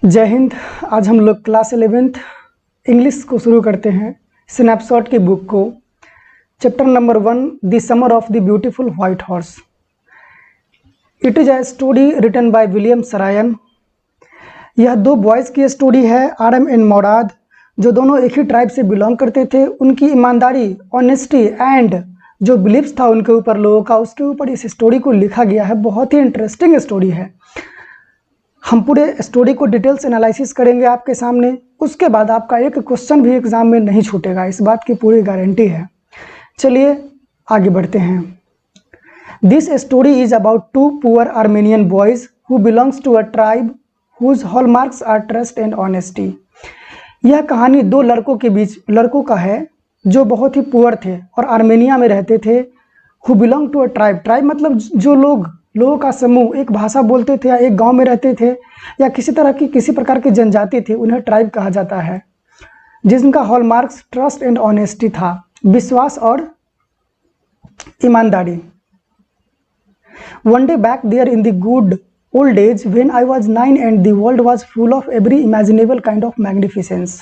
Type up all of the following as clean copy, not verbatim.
जय हिंद। आज हम लोग क्लास 11th इंग्लिश को शुरू करते हैं। स्नैपशॉट की बुक को, chapter number 1, the summer of the beautiful white horse. It is a story written by William Saroyan. यह दो बॉयज़ की स्टोरी है, आरम एंड मोराद, जो दोनों एक ही ट्राइब से बिलोंग करते थे। उनकी ईमानदारी, ऑनेस्टी एंड जो बिलीव्स था उनके ऊपर लोगों का, उसके ऊपर इस स्टोरी को लिखा गया है। बहुत ही इंटरेस्टिंग स्टोरी है। हम पूरे स्टोरी को डिटेल्स एनालिसिस करेंगे आपके सामने। उसके बाद आपका एक क्वेश्चन भी एग्जाम में नहीं छूटेगा, इस बात की पूरी गारंटी है। चलिए आगे बढ़ते हैं। This story is about two poor Armenian boys who belongs to a tribe whose hallmarks are trust and honesty. यह कहानी दो लड़कों का है जो बहुत ही पुअर थे और आर्मेनिया में रहते थे। Who belong to a tribe मतलब जो लोगों का समूह, एक भाषा बोलते थे या एक गांव में रहते थे या किसी प्रकार की जनजाति थी, उन्हें ट्राइब कहा जाता है। जिनका हॉलमार्क्स ट्रस्ट एंड ऑनेस्टी था, विश्वास और ईमानदारी। One day back there in the good old days when I was 9 and the world was full of every imaginable kind of magnificence।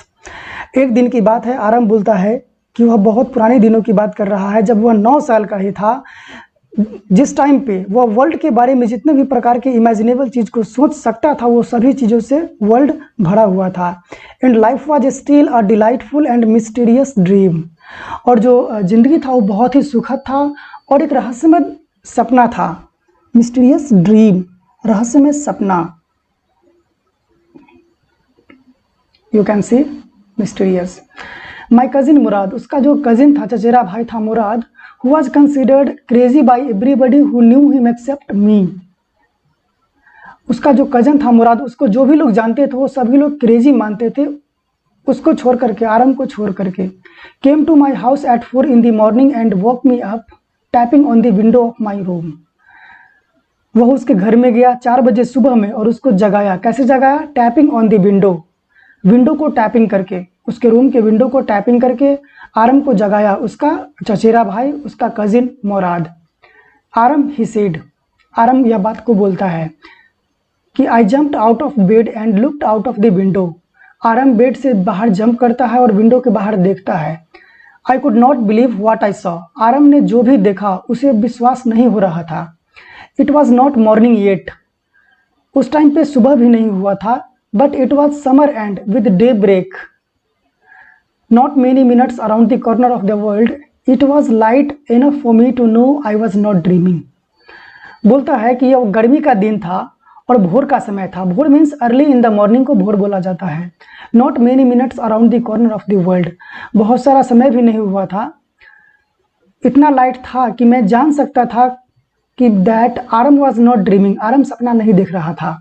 एक दिन की बात है, आरम बोलता है कि वह बहुत पुराने दिनों की बात कर रहा है, जब वह 9 साल का ही था। जिस टाइम पे वह वर्ल्ड के बारे में जितने भी प्रकार के इमेजिनेबल चीज़ को सोच सकता था, वो सभी चीज़ों से वर्ल्ड भरा हुआ था। And life was still a delightful and mysterious dream. और जो जिंदगी था वो बहुत ही सुखद था और एक रहस्यमय सपना था। मिस्टीरियस ड्रीम, रहस्यमय सपना। You can see mysterious. My cousin Mourad, उसका जो कजिन था, चचेरा भाई था मुराद, who was considered crazy by everybody who knew him except me। उसका जो कजन था मुराद, उसको जो भी लोग जानते थे वो सभी लोग क्रेजी मानते थे, उसको छोड़ करके, आरम को छोड़ करके। came to my house at 4 in the morning and woke me up tapping on the window of my room। वह उसके घर में गया 4 बजे सुबह में और उसको जगाया। कैसे जगाया? टैपिंग ऑन द विंडो को टैपिंग करके, उसके रूम के विंडो को टैपिंग करके आरम को जगाया उसका चचेरा भाई, उसका कजिन मुराद। आरम ही सेड, आरम यह बात को बोलता है कि I jumped out of bed and looked out of the window. Aram bed से बाहर जंप करता है और विंडो के बाहर देखता है। I could not believe what I saw. Aram ने जो भी देखा उसे विश्वास नहीं हो रहा था। It was not morning yet, उस टाइम पे सुबह भी नहीं हुआ था। But it was summer and with daybreak not many minutes around the corner of the world. It was light enough for me to know I was not dreaming. बोलता है कि यह गर्मी का दिन था और भोर का समय था। भोर means early in the morning को भोर बोला जाता है। Not many minutes around the corner of the world, बहुत सारा समय भी नहीं हुआ था। इतना लाइट था कि मैं जान सकता था कि दैट आरम वॉज नॉट ड्रीमिंग, आरम सपना नहीं देख रहा था।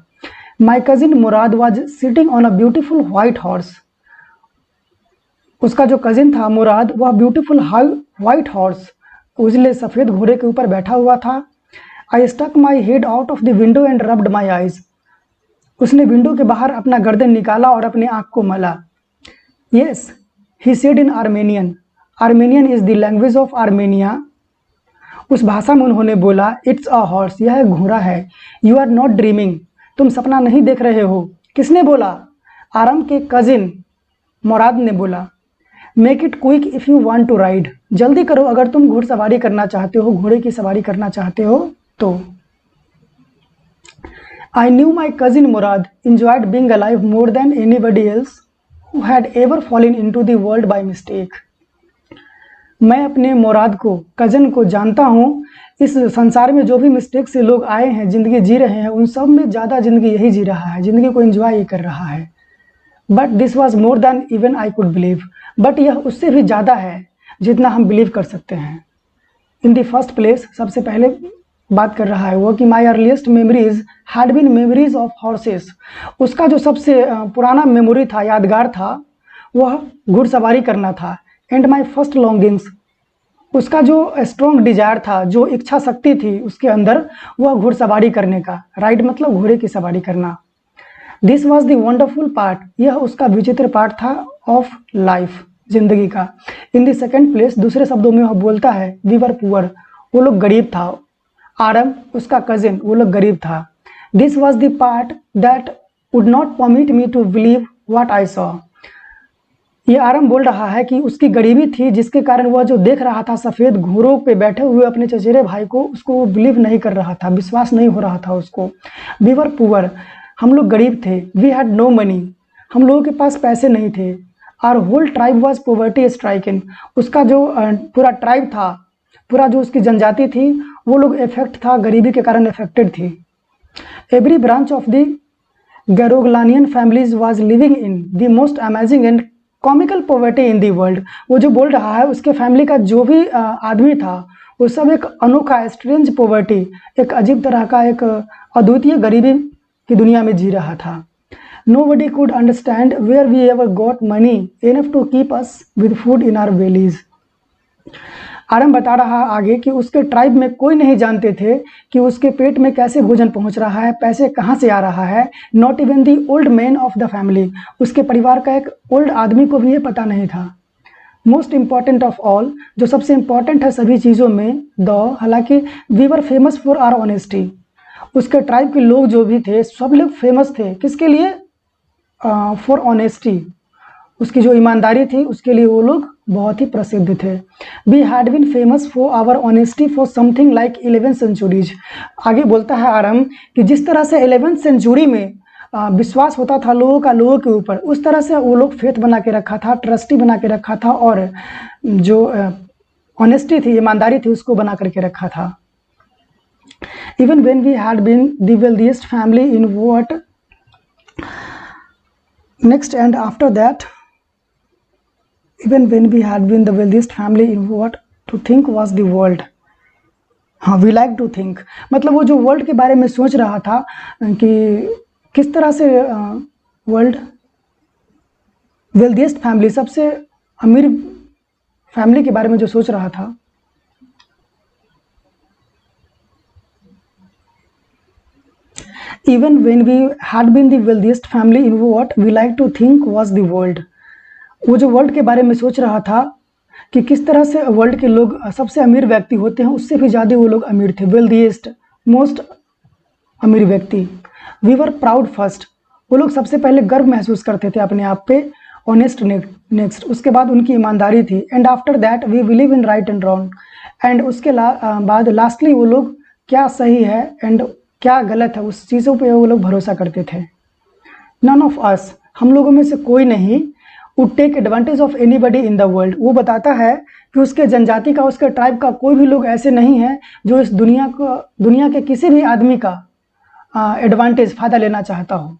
माई cousin Murad was sitting on a beautiful white horse. उसका जो कजिन था मुराद, वह ब्यूटीफुल व्हाइट हॉर्स, उजले सफ़ेद घोड़े के ऊपर बैठा हुआ था। I stuck my head out of the window and rubbed my eyes. उसने विंडो के बाहर अपना गर्दन निकाला और अपने आँख को मला। Yes, he said in Armenian. Armenian is the language of Armenia. उस भाषा में उन्होंने बोला, इट्स अ हॉर्स, यह एक घोड़ा है। यू आर नॉट ड्रीमिंग, तुम सपना नहीं देख रहे हो। किसने बोला? आरम के कजिन मुराद ने बोला। Make it quick if you want to ride, जल्दी करो अगर तुम घुड़सवारी करना चाहते हो, घोड़े की सवारी करना चाहते हो तो। आई knew my cousin Murad enjoyed being alive more than anybody else who had ever fallen into the world by mistake। मैं अपने मुराद को, कजन को जानता हूँ, इस संसार में जो भी मिस्टेक से लोग आए हैं, ज़िंदगी जी रहे हैं, उन सब में ज़्यादा ज़िंदगी यही जी रहा है, ज़िंदगी को एंजॉय ही कर रहा है। But this was more than even I could believe, but यह उससे भी ज़्यादा है जितना हम बिलीव कर सकते हैं। इन द फर्स्ट प्लेस, सबसे पहले बात कर रहा है वो कि my earliest memories had been memories of horses. उसका जो सबसे पुराना मेमोरी था, यादगार था, वह घुड़सवारी करना था। एंड माई फर्स्ट लॉन्गिंग्स, उसका जो स्ट्रॉन्ग डिजायर था, जो इच्छा शक्ति थी उसके अंदर, वह घुड़सवारी करने का। राइड मतलब घोड़े की सवारी करना। This was the wonderful part, यह उसका विचित्र पार्ट था ऑफ लाइफ, जिंदगी का। इन द सेकेंड प्लेस, दूसरे शब्दों में वह बोलता है, वी वर पुअर, वो लोग गरीब था। आरम उसका कजिन, वो लोग गरीब था। This was the part that would not permit me to believe what I saw. ये आरम बोल रहा है कि उसकी गरीबी थी जिसके कारण वह जो देख रहा था सफ़ेद घोड़ों पे बैठे हुए अपने चचेरे भाई को, उसको वो बिलीव नहीं कर रहा था, विश्वास नहीं हो रहा था उसको। वी वर पुअर, हम लोग गरीब थे। वी हैड नो मनी, हम लोगों के पास पैसे नहीं थे। Our whole tribe was poverty stricken, उसका जो पूरा ट्राइब था, पूरा जो उसकी जनजाति थी, वो लोग इफेक्ट था, गरीबी के कारण इफेक्टेड थी। Every branch of the Garoghlanian families was living in the most amazing and comical poverty in the world. वो जो बोल रहा है उसके फैमिली का जो भी आदमी था वो सब एक अनोखा स्ट्रेंज पॉवर्टी, एक अजीब तरह का, एक अद्वितीय गरीबी की दुनिया में जी रहा था। Nobody could understand where we ever got money enough to keep us with food in our bellies. आरम बता रहा आगे कि उसके ट्राइब में कोई नहीं जानते थे कि उसके पेट में कैसे भोजन पहुंच रहा है, पैसे कहाँ से आ रहा है। Not even the old man of the family, उसके परिवार का एक ओल्ड आदमी को भी ये पता नहीं था। मोस्ट इम्पॉर्टेंट ऑफ ऑल, जो सबसे इम्पॉर्टेंट है सभी चीज़ों में, हालांकि we were famous for our honesty, उसके ट्राइब के लोग जो भी थे सब लोग फेमस थे किसके लिए? फॉर ऑनेस्टी, उसकी जो ईमानदारी थी उसके लिए वो लोग बहुत ही प्रसिद्ध थे। We had been famous for our honesty for something like 11 centuries. आगे बोलता है आरम कि जिस तरह से 11वीं सेंचुरी में विश्वास होता था लोगों का लोगों के ऊपर, उस तरह से वो लोग फेथ बना के रखा था, ट्रस्टी बना के रखा था, और जो ऑनेस्टी थी, ईमानदारी थी, उसको बना करके रखा था। Even when we had been the wealthiest family in what next and after that, even when we had been the wealthiest family in what to think was the world. हाँ, we like to think, मतलब वो जो world के बारे में सोच रहा था कि किस तरह से वर्ल्ड वेल्दीएस्ट फैमिली, सबसे अमीर फैमिली के बारे में जो सोच रहा था। Even when we had been the wealthiest family in what we like to think was the world, वो जो वर्ल्ड के बारे में सोच रहा था कि किस तरह से वर्ल्ड के लोग सबसे अमीर व्यक्ति होते हैं, उससे भी ज़्यादा वो लोग अमीर थे, वेल्दीएस्ट, मोस्ट अमीर व्यक्ति। वी वर प्राउड फर्स्ट, वो लोग सबसे पहले गर्व महसूस करते थे अपने आप पे। ऑनेस्ट नेक्स्ट, उसके बाद उनकी ईमानदारी थी। And after that we believe in right and wrong, एंड उसके बाद लास्टली वो लोग क्या सही है एंड क्या गलत है उस चीज़ों पे वो लोग भरोसा करते थे। नन ऑफ अस, हम लोगों में से कोई नहीं, would take advantage of anybody in the world. वो बताता है कि उसके जनजाति का, उसके ट्राइब का कोई भी लोग ऐसे नहीं है जो इस दुनिया के किसी भी आदमी का एडवांटेज, फ़ायदा लेना चाहता हो।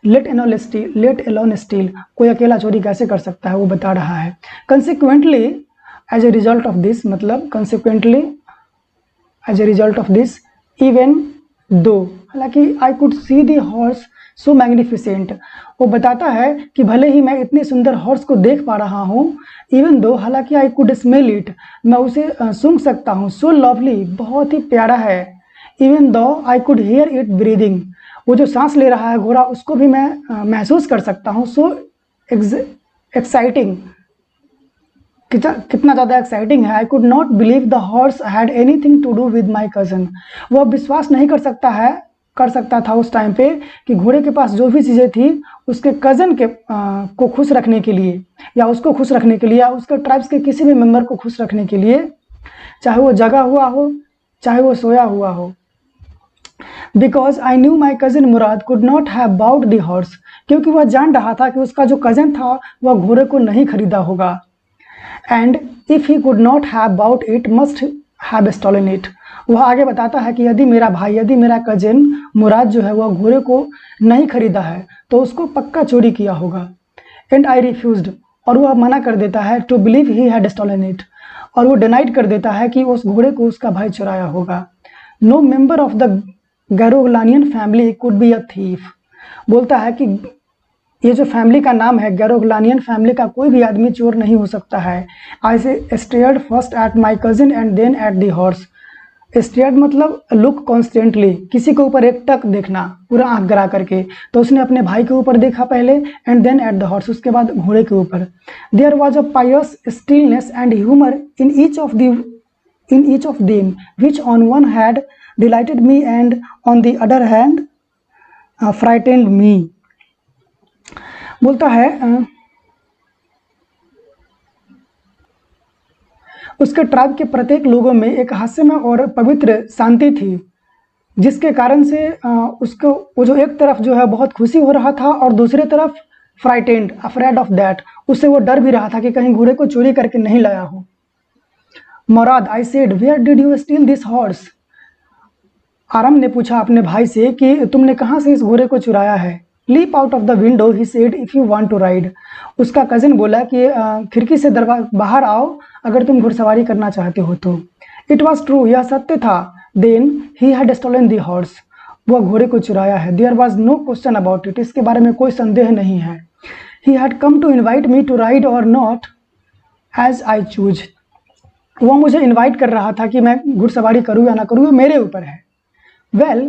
लेट एलोन स्टील, कोई अकेला चोरी कैसे कर सकता है, वो बता रहा है। Consequently as a result of this, मतलब consequently as a result of this, even though, हालांकि I could see the horse so magnificent, वो बताता है कि भले ही मैं इतनी सुंदर हॉर्स को देख पा रहा हूँ, इवन दो, हालांकि आई कुड स्मेल इट, मैं उसे सूंघ सकता हूँ, सो लवली, बहुत ही प्यारा है। Even though I could hear it breathing, वो जो सांस ले रहा है घोड़ा, उसको भी मैं महसूस कर सकता हूँ। सो एक्साइटिंग, कितना ज़्यादा एक्साइटिंग है। I could not believe the horse had anything to do with my cousin, वो विश्वास नहीं कर सकता था उस टाइम पे कि घोड़े के पास जो भी चीज़ें थी उसके कज़न के को खुश रखने के लिए, या उसको खुश रखने के लिए, या उसके ट्राइब्स के किसी भी मेंबर को खुश रखने के लिए, चाहे वो जगा हुआ हो चाहे वो सोया हुआ हो। Because I knew my cousin Murad could not have bought the horse, क्योंकि वह जान रहा था कि उसका जो कज़न था वह घोड़े को नहीं खरीदा होगा। And if he could not have bought it must have stolen it, वह आगे बताता है कि यदि मेरा भाई, यदि मेरा कजिन मुराद जो है वह घोड़े को नहीं खरीदा है तो उसको पक्का चोरी किया होगा। एंड आई रिफ्यूज्ड, और वह मना कर देता है, to believe he had stolen it, और वो डिनाइड कर देता है कि उस घोड़े को उसका भाई चुराया होगा। No member of the Garoghlanian family could be a thief, बोलता है कि ये जो फैमिली का नाम है गैरोग्लानियन फैमिली का कोई भी आदमी चोर नहीं हो सकता है। आई से stared first at my cousin and then at the horse, stared मतलब लुक कॉन्स्टेंटली, किसी के ऊपर एक टक देखना, पूरा आंख गिरा करके, तो उसने अपने भाई के ऊपर देखा पहले, and then at the horse, उसके बाद घोड़े के ऊपर। There was a pious stillness and humour in each of them which on one had delighted me and on the other hand frightened me. बोलता है उसके ट्राइब के प्रत्येक लोगों में एक हास्यमय और पवित्र शांति थी, जिसके कारण से उसको वो जो एक तरफ जो है बहुत खुशी हो रहा था और दूसरी तरफ फ्राइटेंड, अफ्रेड ऑफ दैट, उससे वो डर भी रहा था कि कहीं घोड़े को चोरी करके नहीं लाया हो। Mourad, I said, where did you steal this horse? Aram ने पूछा अपने भाई से कि तुमने कहाँ से इस घोड़े को चुराया है। Leap out of the window, he said, if you want to ride. उसका कजिन बोला कि खिड़की से बाहर आओ अगर तुम घुड़सवारी करना चाहते हो तो। इट वॉज ट्रू, यह सत्य था। Then he had stolen the horse, वह घोड़े को चुराया है। There was no question about it, इसके बारे में कोई संदेह नहीं है। He had come to invite me to ride और नॉट एज आई चूज, वह मुझे इन्वाइट कर रहा था कि मैं घुड़सवारी करूँ या ना करूँ, ये मेरे ऊपर है। Well,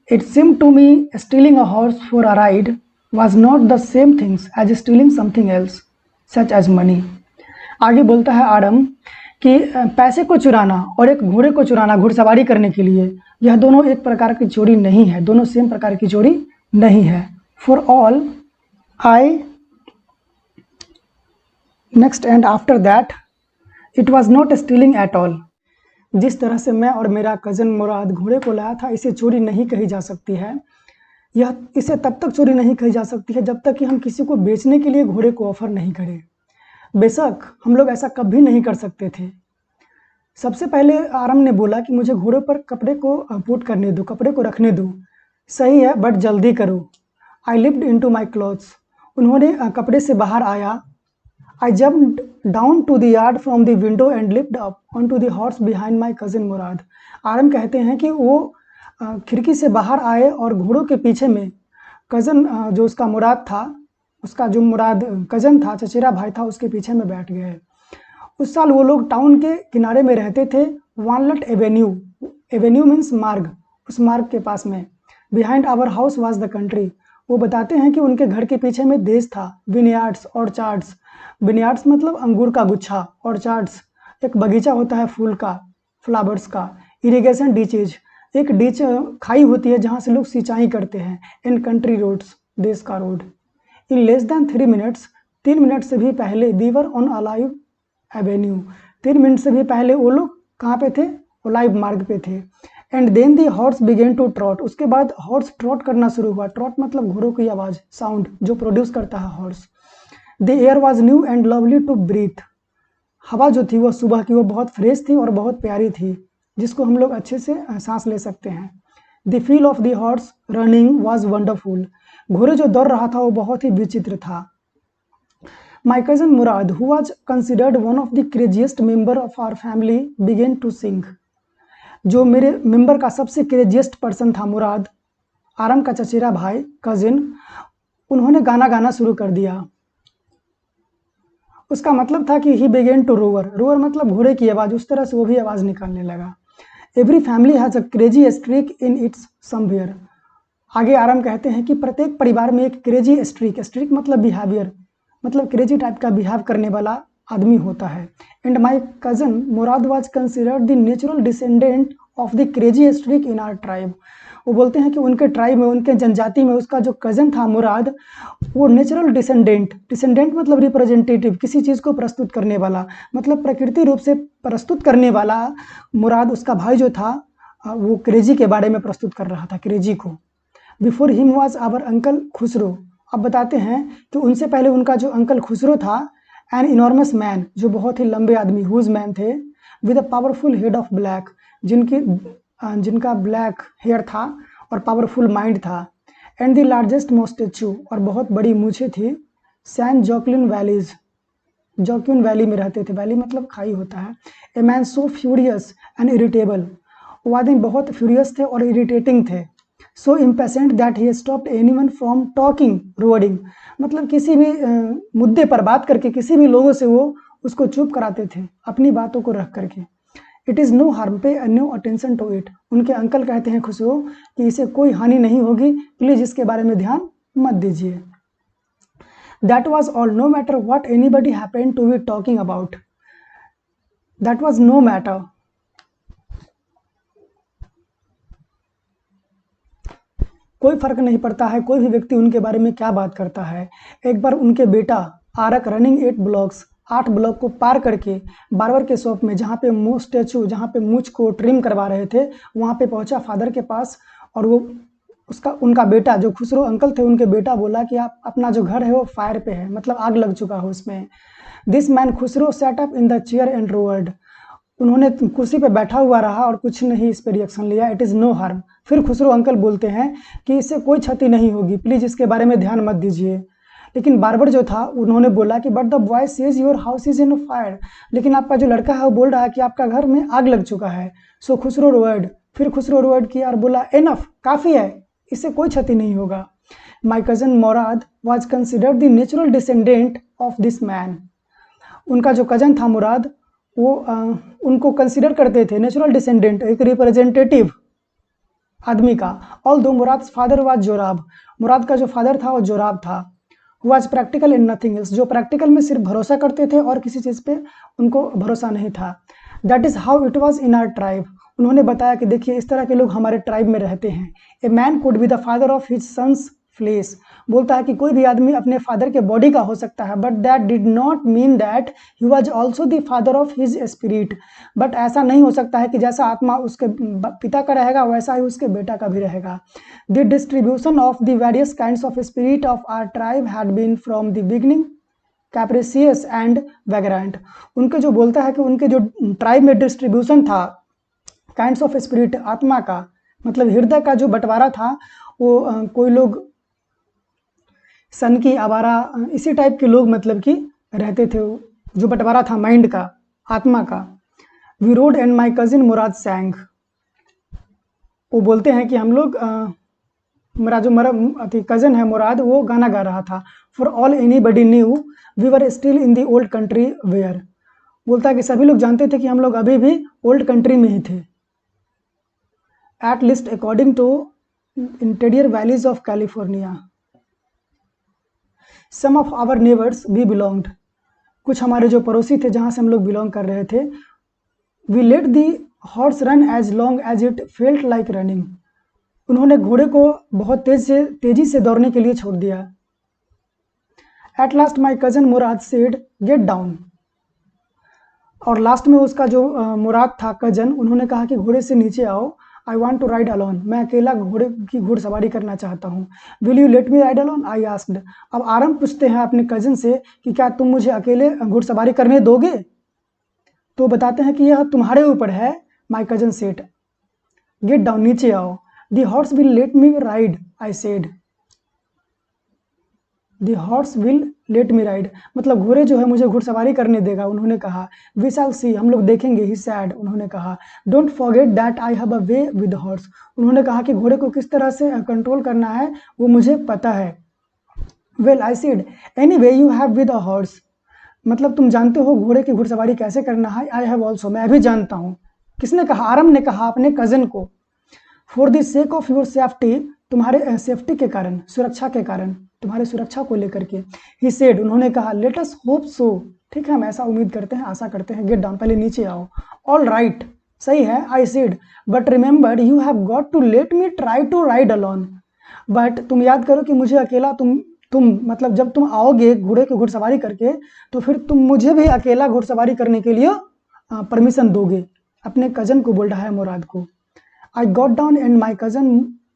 it seemed to me stealing a horse for a ride was not the same things as stealing something else, such as money. आगे बोलता है आरम कि पैसे को चुराना और एक घोड़े को चुराना घुड़सवारी करने के लिए, यह दोनों एक प्रकार की चोरी नहीं है, दोनों सेम प्रकार की चोरी नहीं है। For all I next and after that, it was not stealing at all. जिस तरह से मैं और मेरा कज़न मुराद घोड़े को लाया था, इसे चोरी नहीं कही जा सकती है। इसे तब तक चोरी नहीं कही जा सकती है जब तक कि हम किसी को बेचने के लिए घोड़े को ऑफर नहीं करें। बेशक हम लोग ऐसा कभी नहीं कर सकते थे। सबसे पहले आरम ने बोला कि मुझे घोड़े पर कपड़े को पुट करने दो, कपड़े को रखने दो। सही है, बट जल्दी करो। आई लिफ्ट इनटू माय क्लॉथ्स, उन्होंने कपड़े से बाहर आया। I jumped down to the yard from the window and leaped up onto the horse behind my cousin मुराद। आरम कहते हैं कि वो खिड़की से बाहर आए और घोड़ों के पीछे में कज़न जो उसका मुराद था, उसका जो मुराद कज़न था, चचेरा भाई था, उसके पीछे में बैठ गए। उस साल वो लोग टाउन के किनारे में रहते थे, वॉलनट एवेन्यू, एवेन्यू मीन्स मार्ग, उस मार्ग के पास में। Behind our house was the country, वो बताते हैं कि उनके घर के पीछे में देश था। विनयार्ड्स, ऑर्चार्ड्स, विनयार्ड्स मतलब अंगूर का गुच्छा, ऑर्चार्ड्स एक बगीचा होता है फूल का, फ्लावर्स का। इरिगेशन डीचेज, एक डीच खाई होती है जहाँ से लोग सिंचाई करते हैं। इन कंट्री रोड्स, देश का road. In less than 3 minutes, 3 minute से भी पहले, we were on alive avenue, 3 minute से भी पहले वो लोग कहाँ पे थे? ओलाइव मार्ग पे थे। And then the horse began to trot, उसके बाद हॉर्स ट्रॉट करना शुरू हुआ। ट्रॉट मतलब घोड़ों की आवाज़, साउंड जो प्रोड्यूस करता है horse. The air was new and lovely to breathe, हवा जो थी वो सुबह की वो बहुत फ्रेश थी और बहुत प्यारी थी, जिसको हम लोग अच्छे से सांस ले सकते हैं। The feel of the horse running was wonderful, घोड़े जो दौड़ रहा था वो बहुत ही विचित्र था। My cousin Murad, who was considered one of the craziest member of our family, began to sing, जो मेरे मेंबर का सबसे क्रेजिएस्ट पर्सन था, मुराद, आरम का चचेरा भाई, कजिन, उन्होंने गाना गाना शुरू कर दिया। उसका मतलब था कि he began to roar, roar मतलब घोड़े की आवाज़, उस तरह से वो भी आवाज़ निकालने लगा। Every family has a crazy streak in its somewhere, आगे आरम कहते हैं कि प्रत्येक परिवार में एक क्रेजी स्ट्रीक, स्ट्रीक मतलब बिहेवियर, मतलब क्रेजी टाइप का बिहेव करने वाला आदमी होता है। And my cousin Murad was considered the natural descendant of the crazy streak in our tribe, वो बोलते हैं कि उनके ट्राइब में, उनके जनजाति में उसका जो कज़न था मुराद, वो नेचुरल डिसेंडेंट, डिसेंडेंट मतलब रिप्रेजेंटेटिव, किसी चीज़ को प्रस्तुत करने वाला, मतलब प्रकृति रूप से प्रस्तुत करने वाला मुराद, उसका भाई जो था वो क्रेजी के बारे में प्रस्तुत कर रहा था, क्रेजी को। Before him was our uncle Khosrove, अब बताते हैं कि उनसे पहले उनका जो अंकल खुसरो था, एन इनॉर्मस मैन, जो बहुत ही लंबे आदमी, हुज मैन थे, with a powerful head of black, जिनका ब्लैक हेयर था और पावरफुल माइंड था। एंड द लार्जेस्ट मोस्टेचू, और बहुत बड़ी मूछें थी। San Joaquin valleys, Joaquin valley में रहते थे, वैली मतलब खाई होता है। A man so furious and irritable, वो आदमी बहुत फ्यूरियस थे और इरिटेटिंग थे। So impatient that he stopped anyone from talking रोडिंग, मतलब किसी भी मुद्दे पर बात करके किसी भी लोगों से वो उसको चुप कराते थे अपनी बातों को रख करके। इट इज़ नो हार्म, पे नो अटेंशन टू इट, उनके अंकल कहते हैं खुसरो कि इसे कोई हानि नहीं होगी, प्लीज़ इसके बारे में ध्यान मत दीजिए। That was all, no matter what anybody happened to be talking about, that was no matter. कोई फर्क नहीं पड़ता है कोई भी व्यक्ति उनके बारे में क्या बात करता है। एक बार उनके बेटा आरक रनिंग 8 ब्लॉक्स 8 ब्लॉक को पार करके बार्बर के शॉप में जहाँ पे जहाँ पे मूछ को ट्रिम करवा रहे थे वहाँ पे पहुँचा फादर के पास, और वो उनका बेटा जो खुसरो अंकल थे उनके बेटा बोला कि आप अपना जो घर है वो फायर पे है, मतलब आग लग चुका है उसमें। This man Khosrove sat up in the chair and roared. उन्होंने कुर्सी पे बैठा हुआ रहा और कुछ नहीं इस पर रिएक्शन लिया। It is no harm. फिर खुसरो अंकल बोलते हैं कि इससे कोई क्षति नहीं होगी, प्लीज़ इसके बारे में ध्यान मत दीजिए। लेकिन बार्बर जो था उन्होंने बोला कि but the boy says your house is in fire. लेकिन आपका जो लड़का है वो बोल रहा है कि आपका घर में आग लग चुका है। सो खुसरो रोवर्ड, फिर खुसरो रोवर्ड किया और बोला एनफ, काफ़ी है, इससे कोई क्षति नहीं होगा। माई cousin Murad was considered the natural descendant of this man. उनका जो कज़न था मुराद वो उनको कंसिडर करते थे नेचुरल डिसेंडेंट, एक रिप्रेजेंटेटिव आदमी का। ऑल दो मुराद फादर वाज जोराब, मुराद का जो फादर था वो जोराब था। Was practical in nothing else, जो प्रैक्टिकल में सिर्फ भरोसा करते थे और किसी चीज़ पे उनको भरोसा नहीं था। That is how it was in our tribe. उन्होंने बताया कि देखिए इस तरह के लोग हमारे ट्राइब में रहते हैं। A man could be the father of his son's flesh, बोलता है कि कोई भी आदमी अपने फादर के बॉडी का हो सकता है, but that did not mean that he was also the father of his spirit. But ऐसा नहीं हो सकता है कि जैसा आत्मा उसके पिता का रहेगा वैसा ही उसके बेटा का भी रहेगा। The distribution of the various kinds of spirit of our tribe had been from the beginning capricious and vagrant. उनके जो बोलता है कि उनके जो ट्राइब में डिस्ट्रीब्यूशन था काइंड्स ऑफ स्पिरिट, आत्मा का मतलब हृदय का जो बंटवारा था वो कोई लोग सन की आवारा इसी टाइप के लोग मतलब कि रहते थे, जो बंटवारा था माइंड का, आत्मा का। We rode and my cousin Murad sang, वो बोलते हैं कि हम लोग मेरा जो कज़न है मुराद वो गाना गा रहा था। For all anybody knew we were still in the old country where, बोलता है कि सभी लोग जानते थे कि हम लोग अभी भी ओल्ड कंट्री में ही थे। At least according to interior valleys of California some of our neighbours we belonged, कुछ हमारे जो पड़ोसी थे जहाँ से हम लोग बिलोंग कर रहे थे। We let the horse run as long as it felt like running, उन्होंने घोड़े को बहुत तेजी से दौड़ने के लिए छोड़ दिया। At last my cousin Murad said get down, और लास्ट में उसका जो मुराद था कज़न, उन्होंने कहा कि घोड़े से नीचे आओ। I want to ride alone, मैं अकेला घोड़े की घुड़सवारी करना चाहता हूँ। Will you let me ride alone, I asked. अब आरम पूछते हैं अपने कज़न से कि क्या तुम मुझे अकेले घुड़सवारी करने दोगे, तो बताते हैं कि यह तुम्हारे ऊपर है। My cousin said get down, नीचे आओ। The horse will let me ride, I said. The horse will let me ride मतलब घोड़े जो है मुझे घुड़सवारी करने देगा, उन्होंने कहा। वी शैल सी, हम लोग देखेंगे, ही सैड, उन्होंने कहा। Don't forget that I have a way with horse, उन्होंने कहा कि घोड़े को किस तरह से कंट्रोल करना है वो मुझे पता है। Well I said any way you have with a horse, मतलब तुम जानते हो घोड़े की घुड़सवारी कैसे करना है। आई हैव ऑल्सो, मैं भी जानता हूँ। किसने कहा? आरम ने कहा अपने कज़न को। For the sake of your safety, तुम्हारे सेफ्टी के कारण, सुरक्षा के कारण, तुम्हारे सुरक्षा को लेकर के। ही सेड, उन्होंने कहा। लेट अस होप सो, ठीक है हम ऐसा उम्मीद करते हैं, आशा करते हैं। गेट डाउन, पहले नीचे आओ। ऑल राइट, सही है। I said but remember you have got to let me try to ride alone, but तुम याद करो कि मुझे अकेला तुम मतलब जब तुम आओगे घोड़े की घुड़सवारी करके तो फिर तुम मुझे भी अकेला घुड़सवारी करने के लिए परमिशन दोगे। अपने कज़न को बोल रहा है मुराद को। I got down and my cousin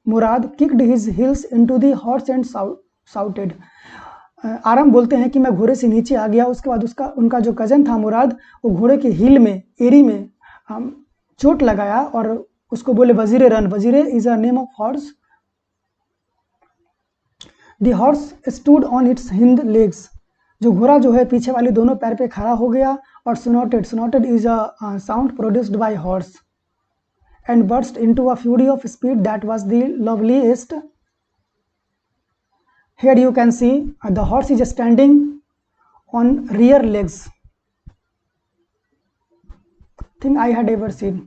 Murad kicked his heels into the horse and shouted. आराम बोलते हैं कि मैं घोड़े से नीचे आ गया, उसके बाद उनका जो कज़न था मुराद वो घोड़े के हील में, एरी में चोट लगाया और उसको बोले Vazire run. Vazire is a name of horse. The horse stood on its hind legs, जो घोड़ा जो है पीछे वाले दोनों पैर पे खड़ा हो गया। और स्नॉटेड is a sound produced by horse and burst into a fury of speed that was the loveliest. Here you can see the horse is standing on rear legs, thing I had ever seen.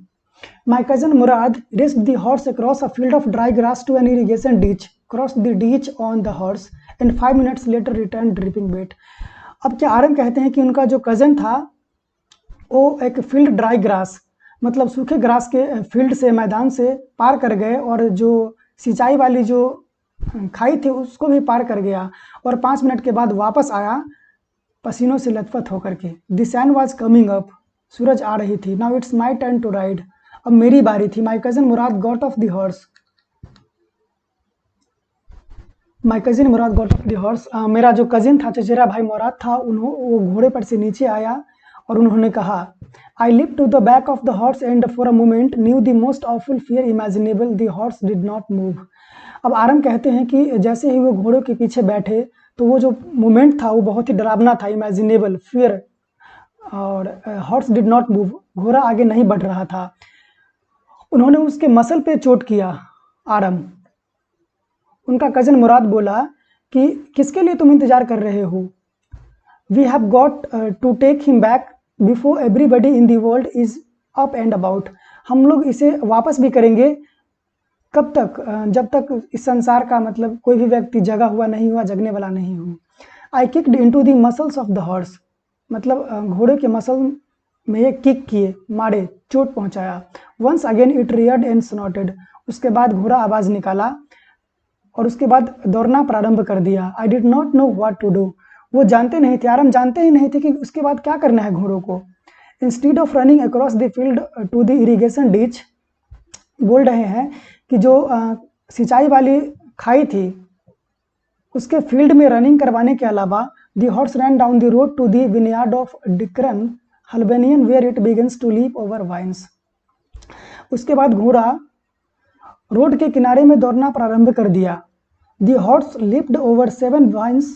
My cousin Murad raced the horse across a field of dry grass to an irrigation ditch, crossed the ditch on the horse and 5 minutes later returned dripping wet. अब क्या आरम कहते हैं कि उनका जो cousin था वो एक फील्ड ड्राई ग्रास मतलब सूखे ग्रास के फील्ड से, मैदान से पार कर गए और जो सिंचाई वाली जो खाई थी उसको भी पार कर गया और 5 मिनट के बाद वापस आया पसीनों से लथपथ होकर के। The sun was coming up, सूरज आ रही थी। Now it's my turn to ride, अब मेरी बारी थी। My cousin Mourad got off the horse, my cousin Mourad got off the horse, मेरा जो कजिन था, चचेरा भाई मुराद था, वो घोड़े पर से नीचे आया और उन्होंने कहा, I leap to the back of the horse and for a moment knew the most awful fear imaginable, the horse did not move. अब आरम कहते हैं कि जैसे ही वो घोड़े के पीछे बैठे तो वो जो मोमेंट था वो बहुत ही डरावना था, इमेजिनेबल, फियर, और हॉर्स डिड नॉट मूव, घोड़ा आगे नहीं बढ़ रहा था। उन्होंने उसके मसल पे चोट किया। आरम, उनका कजन मुराद बोला कि किसके लिए तुम इंतजार कर रहे हो? We have got to take him back before everybody in the world is up and about. हम लोग इसे वापस भी करेंगे, कब तक? जब तक इस संसार का मतलब कोई भी व्यक्ति जगा हुआ नहीं हुआ, जगने वाला नहीं हो। I kicked into the muscles of the horse, मतलब घोड़े के मसल में ये किक किए, मारे, चोट पहुंचाया। Once again it reared and snorted, उसके बाद घोड़ा आवाज निकाला और उसके बाद दौड़ना प्रारंभ कर दिया। I did not know what to do, वो जानते नहीं थे, आरम जानते ही नहीं थे कि उसके बाद क्या करना है घोड़ों को। Instead of running across the field to the irrigation ditch, बोल रहे हैं कि जो सिंचाई वाली खाई थी उसके फील्ड में रनिंग करवाने के अलावा, the horse ran down the road to the vineyard of Dikran Halabian where it begins to leap over vines. उसके बाद घोड़ा रोड के किनारे में दौड़ना प्रारंभ कर दिया। The horse leaped over 7 vines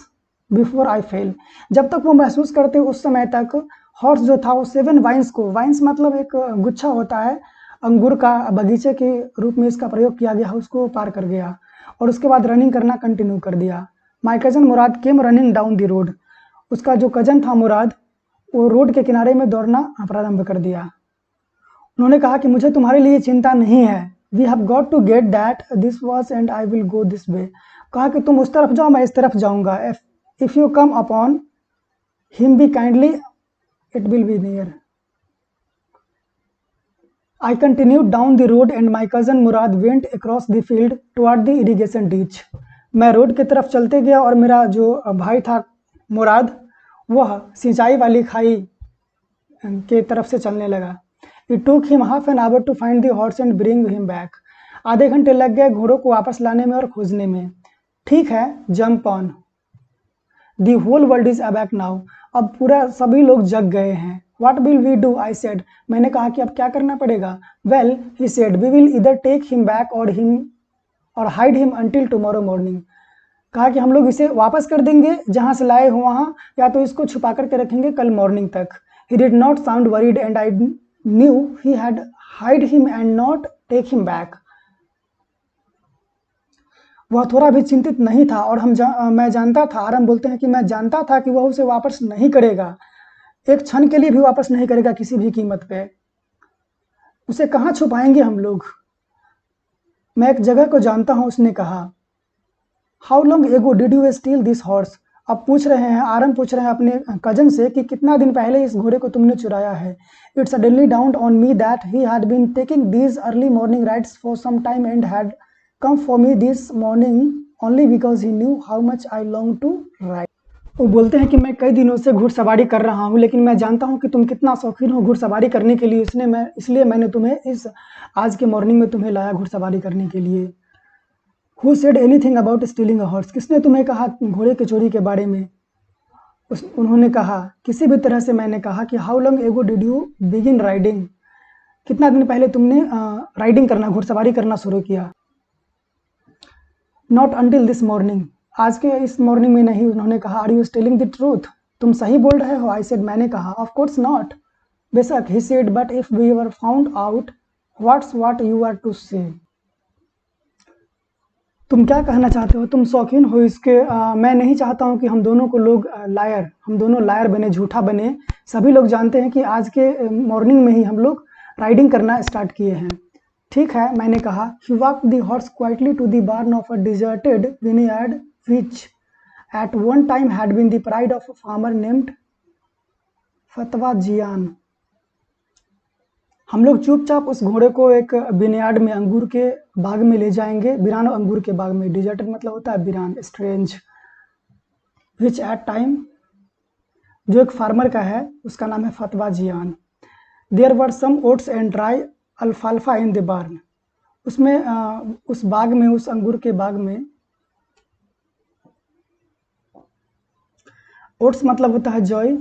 before I fell, जब तक वो महसूस करते उस समय तक हॉर्स जो था वो 7 वाइन्स को, वाइन्स मतलब एक गुच्छा होता है अंगूर का, बगीचे के रूप में इसका प्रयोग किया गया, उसको पार कर गया और उसके बाद रनिंग करना कंटिन्यू कर दिया। माई cousin Murad came running down the road, उसका जो कजन था मुराद वो रोड के किनारे में दौड़ना प्रारंभ कर दिया। उन्होंने कहा कि मुझे तुम्हारे लिए चिंता नहीं है, we have got to get that this was and I will go this way. कहा कि तुम उस तरफ जाओ, मैं इस तरफ जाऊंगा। If you come upon him B kindly it will be near. I continued down the road and my cousin Murad went across the field toward the irrigation ditch. मैं रोड की तरफ चलते गया और मेरा जो भाई था मुराद वह सिंचाई वाली खाई के तरफ से चलने लगा। It took him half an hour to find the horse and bring him back. आधे घंटे लग गए घोड़ों को वापस लाने में और खोजने में। ठीक है, jump on, the whole world is awake now, अब पूरा सभी लोग जग गए हैं। What will we do? I said. मैंने कहा कि अब क्या करना पड़ेगा? Well, he said, we will either take him back or hide him until tomorrow morning. कहा कि हम लोग इसे वापस कर देंगे जहां से लाए हो वहां, या तो इसको छुपा करके रखेंगे कल मॉर्निंग तक। He did not sound worried and I knew he had hide him and not take him back. वह थोड़ा भी चिंतित नहीं था और मैं जानता था, आरम बोलते हैं कि मैं जानता था कि वह उसे वापस नहीं करेगा, एक क्षण के लिए भी वापस नहीं करेगा किसी भी कीमत पे। उसे कहाँ छुपाएंगे हम लोग? मैं एक जगह को जानता हूं, उसने कहा। How long ago did you steal this horse? अब पूछ रहे हैं, आरम पूछ रहे हैं अपने कजन से कि कितना दिन पहले इस घोड़े को तुमने चुराया है। It suddenly dawned on me that he had been taking these early morning rides for some time and had come for me this morning only because he knew how much I long to ride. वो बोलते हैं कि मैं कई दिनों से घुड़सवारी कर रहा हूँ, लेकिन मैं जानता हूँ कि तुम कितना शौकीन हो घुड़सवारी करने के लिए, इसलिए मैंने तुम्हें आज के मॉर्निंग में तुम्हें लाया घुड़सवारी करने के लिए। Who said anything about stealing a horse? किसने तुम्हें कहा घोड़े के चोरी के बारे में? उन्होंने कहा, किसी भी तरह से मैंने कहा कि how long ago did you begin riding? कितना दिन पहले तुमने राइडिंग करना, घुड़सवारी करना शुरू किया? नॉट अंटिल दिस मॉर्निंग, आज के इस मॉर्निंग में नहीं। उन्होंने कहा, are you telling the truth? तुम सही बोल रहे हो? आई सेड, मैंने कहा, ऑफ कोर्स नॉट, बेशक। He said, but if we were found out what you are to say? तुम क्या कहना चाहते हो? तुम शौकीन हो इसके? मैं नहीं चाहता हूं कि हम दोनों को लोग हम दोनों लायर बने, झूठा बने। सभी लोग जानते हैं कि आज के मॉर्निंग में ही हम लोग राइडिंग करना स्टार्ट किए हैं। ठीक है, मैंने कहा। He walked the horse quietly to the barn of a deserted vineyard which at one time had been the pride of a farmer named फतवा जियान। हम लोग चुपचाप उस घोड़े को एक विनयार्ड में, अंगूर के बाग में ले जाएंगे, वीरान अंगूर के बाग में। डिजर्टेड मतलब होता है वीरान, स्ट्रेंज। विच एट टाइम, जो एक फार्मर का है, उसका नाम है Fetvajian. There were some oats and dry अल्फाल्फा इन द बार्न। उसमें उस बाग में, उस अंगूर के बाग में, ओट्स मतलब होता है जॉय,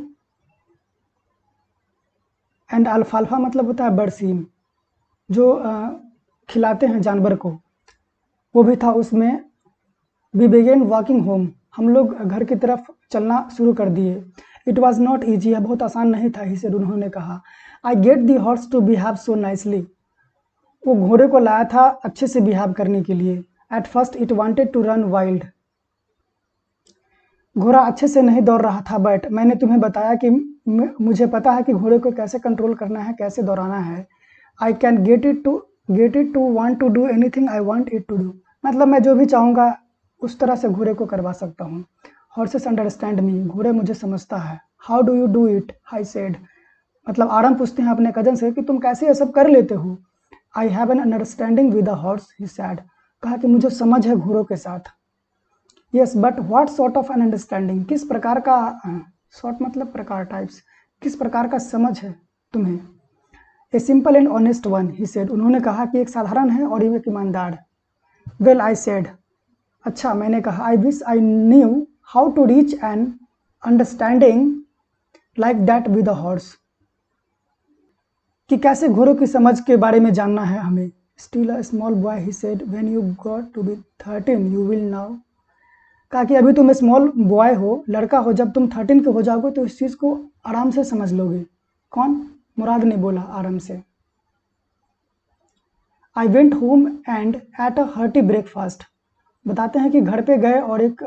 एंड अल्फाल्फा मतलब होता है बरसीम, जो खिलाते हैं जानवर को, वो भी था उसमें। वी बिगेन वॉकिंग होम, हम लोग घर की तरफ चलना शुरू कर दिए। इट वॉज नॉट ईजी, यह बहुत आसान नहीं था, इसे उन्होंने कहा। I get the horse to behave so nicely, वो घोड़े को लाया था अच्छे से बिहेव करने के लिए। At first it wanted to run wild, घोड़ा अच्छे से नहीं दौड़ रहा था, बट मैंने तुम्हें बताया कि मुझे पता है कि घोड़े को कैसे कंट्रोल करना है, कैसे दौड़ाना है। I can get it to want to do anything I want it to do, मतलब मैं जो भी चाहूँगा उस तरह से घोड़े को करवा सकता हूँ। हॉर्सेस अंडरस्टैंड मी, घोड़े मुझे समझता है। How do you do it, I said, मतलब आराम पूछते हैं अपने कजन से कि तुम कैसे ये सब कर लेते हो। I have an understanding with the horse, he sad, कहा कि मुझे समझ है घोड़ों के साथ। Yes but what sort of an understanding, किस प्रकार का, सॉर्ट मतलब प्रकार, टाइप्स, किस प्रकार का समझ है तुम्हें। A simple and honest one, he said, उन्होंने कहा कि एक साधारण है और एक ईमानदार। वेल आई सेड, अच्छा मैंने कहा, I wish I knew how to reach an understanding like that with the horse, कि कैसे घोड़ों की समझ के बारे में जानना है हमें। Still a small boy, he said, when you got to be 13 you will now, कहा कि अभी तुम स्मॉल बॉय हो, लड़का हो, जब तुम 13 के हो जाओगे तो इस चीज़ को आराम से समझ लोगे। कौन? मुराद ने बोला, आराम से। I went home and at a hearty breakfast, बताते हैं कि घर पे गए और एक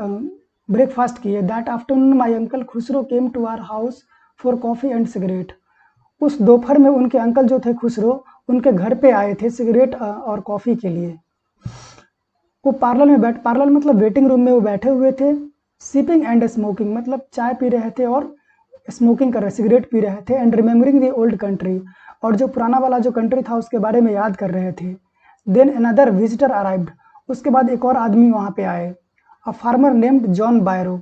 ब्रेकफास्ट किए। That afternoon my uncle Khosrove came to our house for coffee and cigarette, उस दोपहर में उनके अंकल जो थे खुसरो, उनके घर पे आए थे सिगरेट और कॉफ़ी के लिए। वो पार्लर मतलब वेटिंग रूम में वो बैठे हुए थे। सिपिंग एंड स्मोकिंग मतलब चाय पी रहे थे और स्मोकिंग कर रहे, सिगरेट पी रहे थे। And remembering the old country, और जो पुराना वाला जो कंट्री था उसके बारे में याद कर रहे थे। देन अनदर विजिटर अराइव्ड, उसके बाद एक और आदमी वहाँ पे आए। A farmer named John Byro,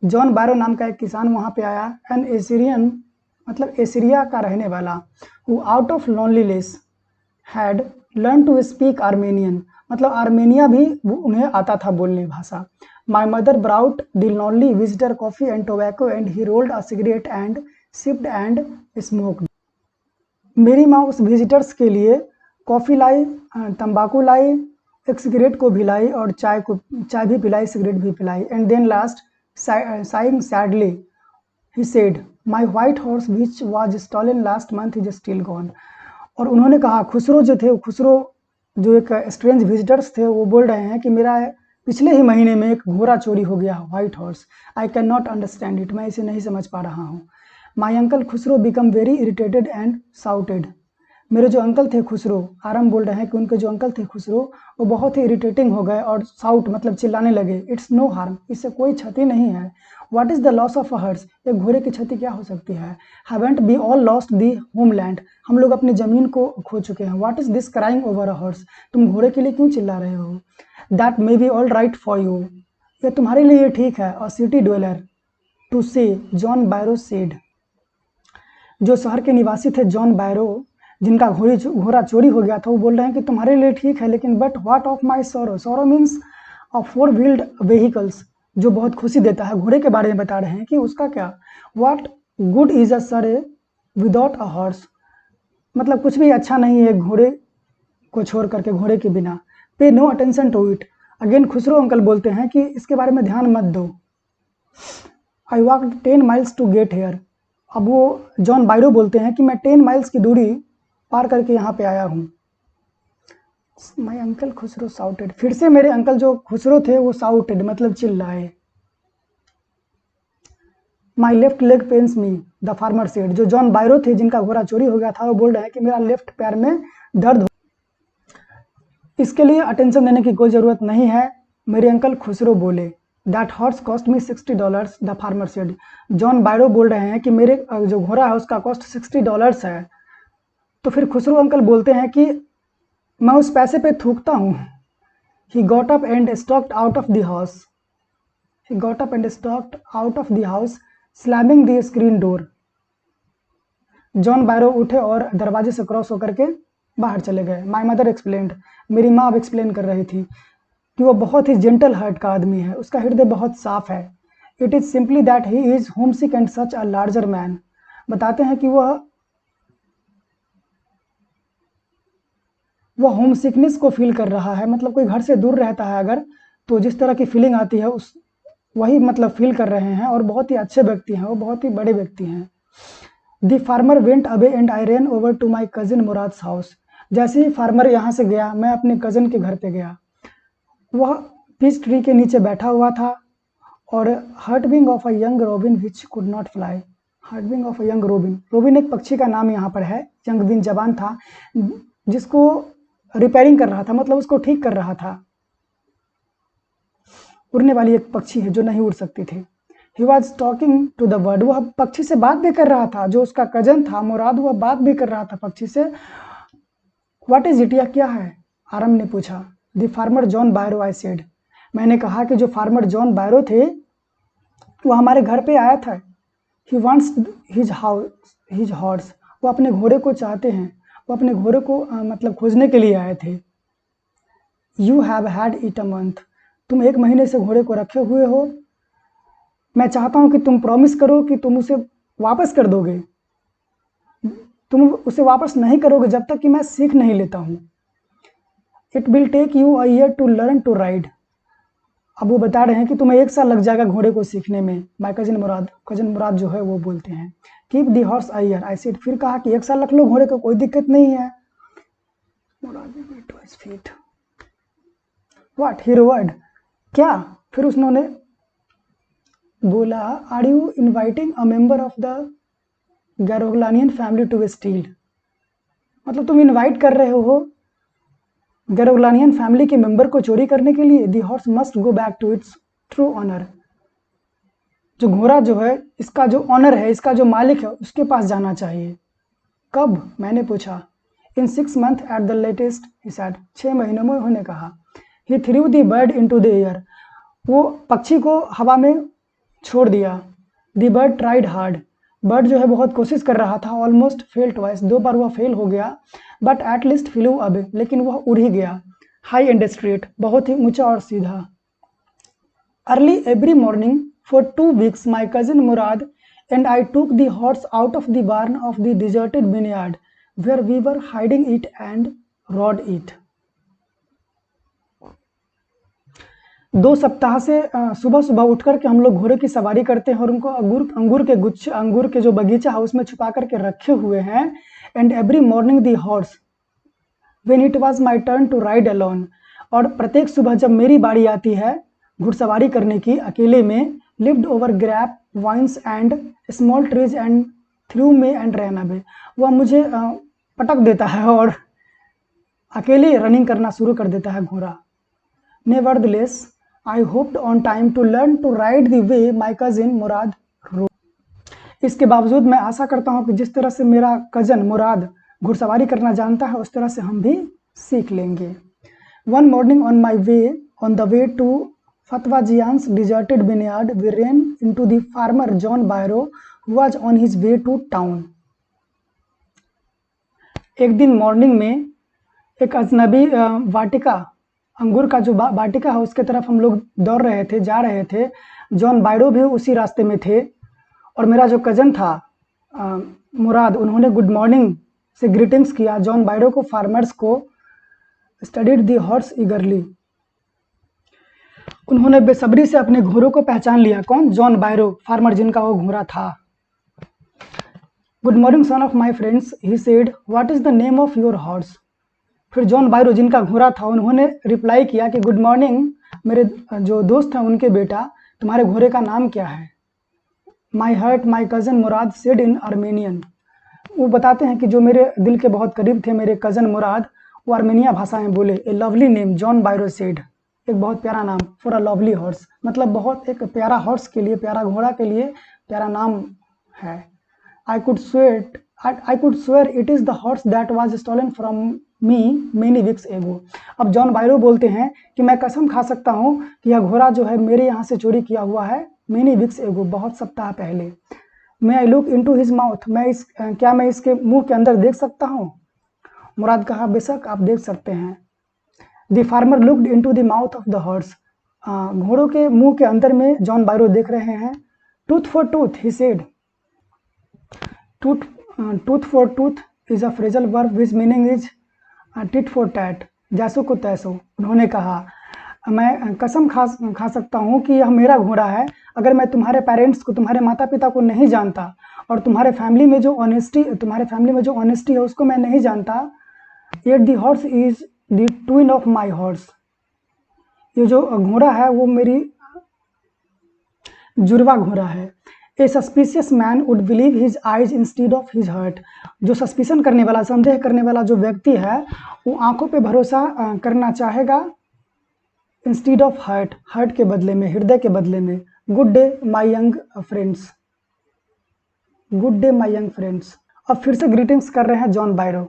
John Byro नाम का एक किसान वहाँ पे आया। एन एसिरियन मतलब एसिरिया का रहने वाला। Who out of loneliness had learn to speak Armenian, मतलब आर्मेनिया भी उन्हें आता था बोलने भाषा। My mother brought the lonely visitor coffee and tobacco and he rolled a cigarette and sipped and smoked, मेरी माँ उस विजिटर्स के लिए कॉफ़ी लाई, तंबाकू लाई, एक सिगरेट को भी लाई और चाय भी पिलाई, सिगरेट भी पिलाई। And then last sighing sadly he said, my white horse which was stolen last month is still gone, और उन्होंने कहा, खुसरो जो थे, खुसरो जो एक स्ट्रेंज विजिटर्स थे, वो बोल रहे हैं कि मेरा पिछले ही महीने में एक घोड़ा चोरी हो गया, white horse. I can not understand it, मैं इसे नहीं समझ पा रहा हूँ। माई uncle Khusro become very irritated and shouted, मेरे जो अंकल थे खुसरो, आराम बोल रहे हैं कि उनके जो अंकल थे खुसरो, वो बहुत ही इरिटेटिंग हो गए और साउट मतलब चिल्लाने लगे। इट्स नो हार्म, इससे कोई क्षति नहीं है। What is the loss of a horse, एक घोड़े की क्षति क्या हो सकती है। Haven't we all lost the homeland, हम लोग अपनी ज़मीन को खो चुके हैं। What is this crying over a horse, तुम घोड़े के लिए क्यों चिल्ला रहे हो। That may be all right for you, ये तुम्हारे लिए ठीक है। और city dweller to say John Byro said, जो शहर के निवासी थे जॉन बायरो, जिनका घोड़ा चोरी हो गया था, वो बोल रहे हैं कि तुम्हारे लिए ठीक है, लेकिन but what of my sorrow, sorrow means a four wheeled vehicles, जो बहुत खुशी देता है, घोड़े के बारे में बता रहे हैं कि उसका क्या। व्हाट गुड इज अ सरे विदाउट अ हॉर्स, मतलब कुछ भी अच्छा नहीं है घोड़े को छोड़ करके, घोड़े के बिना। Pay no attention to it, अगेन खुसरो अंकल बोलते हैं कि इसके बारे में ध्यान मत दो। I walk 10 miles to get here, अब वो जॉन बायरो बोलते हैं कि मैं 10 माइल्स की दूरी पार करके यहाँ पे आया हूँ। माई अंकल खुसरो साउटेड, फिर से मेरे अंकल जो खुसरो थे वो साउटेड मतलब चिल्लाए। My left leg pens me, the farmer said, जो जॉन बायरो थे जिनका घोड़ा चोरी हो गया था, वो बोल रहे हैं कि मेरा लेफ्ट पैर में दर्द हो, इसके लिए अटेंशन देने की कोई ज़रूरत नहीं है, मेरे अंकल खुसरो बोले। That horse cost me $60, the farmer said, John Byro बोल रहे हैं कि मेरे जो घोड़ा है उसका कॉस्ट $60 है। तो फिर खुसरो अंकल बोलते हैं कि मैं उस पैसे पे थूकता हूँ। He got up and stalked out of the house. He got up and stalked out of the house slamming the screen door. John Byro उठे और दरवाजे से क्रॉस होकर के बाहर चले गए। माई मदर एक्सप्लेन्ड, मेरी माँ अब एक्सप्लेन कर रही थी कि वो बहुत ही जेंटल हार्ट का आदमी है, उसका हृदय बहुत साफ है। It is simply that he is home sick and such a larger man. बताते हैं कि वह होम सिकनेस को फील कर रहा है, मतलब कोई घर से दूर रहता है अगर, तो जिस तरह की फीलिंग आती है उस वही मतलब फील कर रहे हैं, और बहुत ही अच्छे व्यक्ति हैं, वो बहुत ही बड़े व्यक्ति हैं। The farmer went away and I ran over to my cousin Mourad's house. जैसे ही फार्मर यहाँ से गया, मैं अपने कज़न के घर पे गया। वह पीच ट्री के नीचे बैठा हुआ था और hurt wing of a young robin which could not fly. Hurt wing of a young robin, robin एक पक्षी का नाम यहाँ पर है। यंग विन जवान था, जिसको रिपेयरिंग कर रहा था, मतलब उसको ठीक कर रहा था। उड़ने वाली एक पक्षी है जो नहीं उड़ सकती थी। He was talking to the bird, वह पक्षी से बात भी कर रहा था। जो उसका कजन था मुराद, वह बात भी कर रहा था पक्षी से। व्हाट इज इट, यह क्या है, आरम ने पूछा। The farmer John बायरो, I said. मैंने कहा कि जो फार्मर जॉन बायरो थे वो हमारे घर पे आया था। ही वांट्स हिज हॉर्स, वो अपने घोड़े को चाहते हैं, वो अपने घोड़े को मतलब खोजने के लिए आए थे। You have had it a month, तुम 1 महीने से घोड़े को रखे हुए हो। मैं चाहता हूं कि तुम प्रॉमिस करो कि तुम उसे वापस कर दोगे। तुम उसे वापस नहीं करोगे जब तक कि मैं सीख नहीं लेता हूं। It will take you a year to learn to ride. अब वो बता रहे हैं कि तुम्हें 1 साल लग जाएगा घोड़े को सीखने में। माय कजिन मुराद जो है वो बोलते हैं, keep the horse a year, I said. फिर कहा कि 1 साल रख लो घोड़े को, कोई दिक्कत नहीं है। Mourad to his feet, what, he roared, क्या? फिर उसने बोला, are you inviting a member of the Garoghlanian family to steal, मतलब तुम इनवाइट कर रहे हो गैरोग्लानियन फैमिली के मेंबर को चोरी करने के लिए। The horse must go back to its true owner, जो घोड़ा जो है, इसका जो ऑनर है, इसका जो मालिक है, उसके पास जाना चाहिए। कब, मैंने पूछा। In 6 months at the latest, he said, 6 महीनों में, उन्होंने कहा। He threw the bird into the air, वो पक्षी को हवा में छोड़ दिया। The bird tried hard, bird जो है बहुत कोशिश कर रहा था। ऑलमोस्ट फेल ट्वाइस, 2 बार वह फेल हो गया। But at least flu away, लेकिन वह उड़ ही गया। हाई एंड स्ट्रेट, बहुत ही ऊंचा और सीधा। Early every morning for 2 weeks my cousin Mourad and I took the horse out of the barn of the deserted vineyard where we were hiding it and rode it. 2 सप्ताह से सुबह सुबह उठ करके हम लोग घोड़े की सवारी करते हैं और उनको अंगूर के जो बगीचा है उसमें छुपा करके रखे हुए हैं। And every morning the horse when it was my turn to ride alone, और प्रत्येक सुबह जब मेरी बारी आती है घुड़सवारी करने की अकेले में, leaped over grape vines and small trees and threw me and ran away, वह मुझे पटक देता है और अकेले रनिंग करना शुरू कर देता है घोड़ा। Nevertheless I hoped on time to learn to ride the way my cousin Murad rode. इसके बावजूद मैं आशा करता हूँ कि जिस तरह से मेरा कजन मुराद घुड़सवारी करना जानता है उस तरह से हम भी सीख लेंगे। One morning on the way to Fetvajian's deserted vineyard we ran into the farmer John Byro who was on his way to town. एक दिन मॉर्निंग में एक अजनबी वाटिका, अंगूर का जो वाटिका है उसके तरफ हम लोग दौड़ रहे थे, जा रहे थे। जॉन बायरो भी उसी रास्ते में थे और मेरा जो कजन था मुराद, उन्होंने गुड मॉर्निंग से ग्रीटिंग्स किया जॉन बायरो को, फार्मर्स को। स्टडीड दी हॉर्स ईगरली, उन्होंने बेसब्री से अपने घोड़ों को पहचान लिया। कौन? जॉन बायरो, फार्मर जिनका वो घोड़ा था। Good morning son of my friends, he said, what is the name of your horse. फिर जॉन बायरो जिनका घोड़ा था उन्होंने रिप्लाई किया कि गुड मॉर्निंग मेरे जो दोस्त हैं उनके बेटा, तुम्हारे घोड़े का नाम क्या है। My heart my cousin Murad said in Armenian, वो बताते हैं कि जो मेरे दिल के बहुत करीब थे मेरे कज़न मुराद, वो आर्मेनिया भाषा में बोले। ए lovely name John Byro said, एक बहुत प्यारा नाम, फॉर अ लवली हॉर्स, मतलब बहुत एक प्यारा हॉर्स के लिए, प्यारा घोड़ा के लिए प्यारा नाम है। I could swear it is the horse that was stolen from me many weeks ago. अब जॉन बायरो बोलते हैं कि मैं कसम खा सकता हूँ कि यह घोड़ा जो है मेरे यहाँ से चोरी किया हुआ है many weeks ago, बहुत सप्ताह पहले. May I look into his mouth? क्या मैं इसके मुंह के अंदर देख सकता हूँ? मुराद कहा, बेशक आप देख सकते हैं. The farmer looked into the mouth of the horse. घोड़ों के मुंह के अंदर में जॉन बायरो देख रहे हैं. Tooth for tooth, he said. Tooth for tooth is a phrasal verb which meaning is tit for tat. जैसो को तैसो. उन्होंने कहा, मैं कसम खा सकता हूँ कि यह मेरा घोड़ा है. अगर मैं तुम्हारे पेरेंट्स को, तुम्हारे माता पिता को नहीं जानता और तुम्हारे फैमिली में जो ऑनेस्टी है उसको मैं नहीं जानता. Yet the horse is the twin of my horse. ये जो घोड़ा है वो मेरी जुड़वा घोड़ा है. A suspicious man would believe his eyes instead of his heart. जो सस्पिशन करने वाला, संदेह करने वाला जो व्यक्ति है वो आंखों पे भरोसा करना चाहेगा इंस्टीड ऑफ हार्ट के बदले में, हृदय के बदले में. Good day my young friends. अब फिर से ग्रीटिंग्स कर रहे हैं John Byro.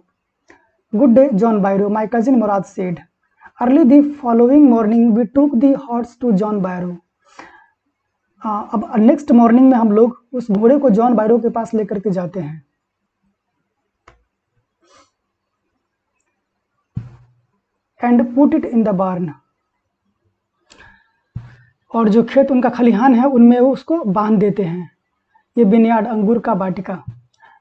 Good day John Byro, my cousin Mourad said. Early the following morning we took the horse to John Byro. अब नेक्स्ट मॉर्निंग में हम लोग उस घोड़े को जॉन बायरो के पास लेकर के जाते हैं. And put it in the barn. और जो खेत उनका खलिहान है उनमें वो उसको बांध देते हैं. ये बिनयार्ड, अंगूर का बाटिका.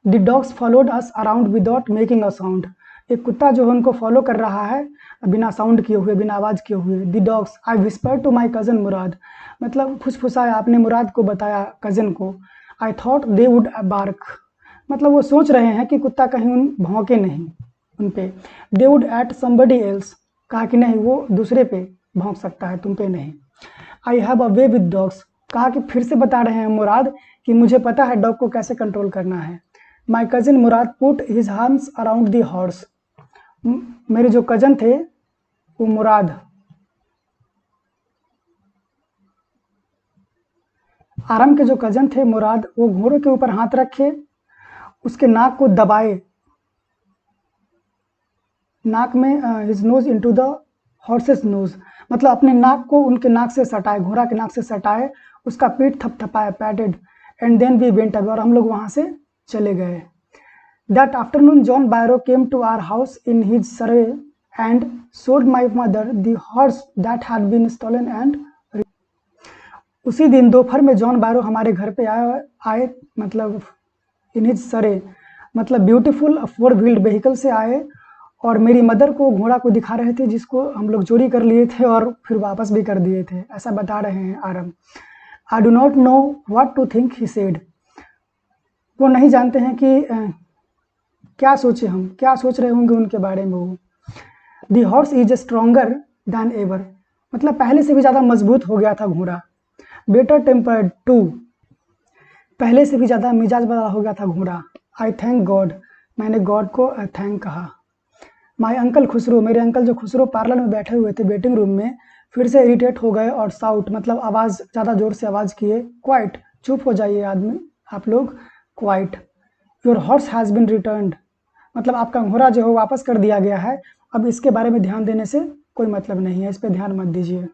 The dogs followed us around without making a sound. एक कुत्ता जो है उनको फॉलो कर रहा है बिना साउंड किए हुए, बिना आवाज़ किए हुए. The dogs, I whisper to my cousin Mourad. मतलब फुसफुसाया, आपने मुराद को बताया, कज़न को. I thought they would bark. मतलब वो सोच रहे हैं कि कुत्ता कहीं उन भौंके नहीं उन पे. They would at somebody else. कहा कि नहीं, वो दूसरे पे भौंक सकता है, तुम पे नहीं. I have a way with dogs. कहा कि फिर से बता रहे हैं मुराद कि मुझे पता है डॉग को कैसे कंट्रोल करना है. माई cousin Murad put his arms around the horse. मेरे जो कज़न थे वो मुराद, आराम के जो कज़न थे मुराद, वो घोड़े के ऊपर हाथ रखे, उसके नाक को दबाए, नाक में his nose into the horse's nose. मतलब अपने नाक को उनके नाक से सटाए, घोड़ा के नाक से सटाए, उसका पीठ थपथपाए, patted. And then we went away. और हम लोग वहाँ से चले गए. That afternoon, John Byro came to our house in his surrey and showed my mother the horse that had been stolen and. उसी दिन दोपहर में जॉन बायरो हमारे घर पे आए, मतलब इन हिज सरे, मतलब ब्यूटीफुल 4 व्हील्ड व्हीकल से आए और मेरी मदर को घोड़ा को दिखा रहे थे जिसको हम लोग चोरी कर लिए थे और फिर वापस भी कर दिए थे, ऐसा बता रहे हैं Aram. I do not know what to think, he said. वो नहीं जानते हैं कि क्या सोच रहे होंगे उनके बारे में वो. The horse is stronger than ever. मतलब पहले से भी ज़्यादा मजबूत हो गया था घोड़ा. Better tempered too. पहले से भी ज़्यादा मिजाज वाला हो गया था घोड़ा. आई थैंक गॉड. मैंने गॉड को थैंक कहा. माई अंकल खुसरो. मेरे अंकल जो खुसरो पार्लर में बैठे हुए थे वेटिंग रूम में, फिर से इरिटेट हो गए और साउट, मतलब आवाज़, ज़्यादा ज़ोर से आवाज़ किए. क्वाइट. चुप हो जाइए आदमी, आप लोग. Quite. Your horse has been returned. मतलब आपका घोड़ा जो है वापस कर दिया गया है. अब इसके बारे में ध्यान देने से कोई मतलब नहीं है, इस पर ध्यान मत दीजिए.